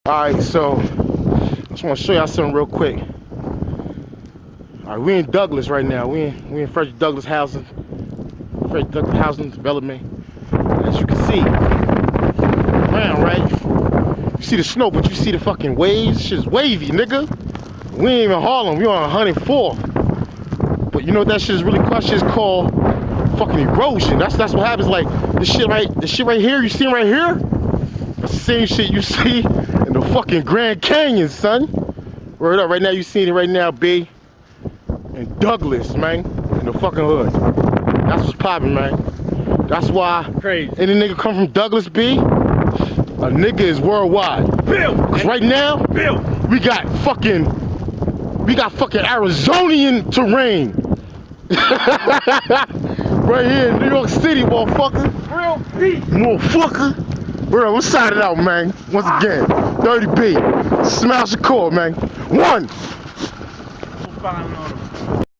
Alright, so I just want to show y'all something real quick. Alright, we in Douglas right now. We in Frederick Douglass housing. Frederick Douglass housing development. As you can see, around, right? You see the snow, but you see the fucking waves. This shit's wavy, nigga. We ain't even Harlem. We on 104. But you know what that shit is really called? Shit's called fucking erosion. That's what happens. Like this shit right here. You see right here? That's the same shit you see in the fucking Grand Canyon, son. Word up, right now you seeing it right now, B. In Douglas, man. In the fucking hood. That's what's poppin', man. That's why crazy. Any nigga come from Douglas, B, a nigga is worldwide. Bill! Cause right now, Bill! we got fucking Arizonian terrain. Right here in New York City, motherfucker. Real beef! Motherfucker. Bro, let's sign it out, man. Once again, Dirty B. Smash the core, man. One. We'll find on them.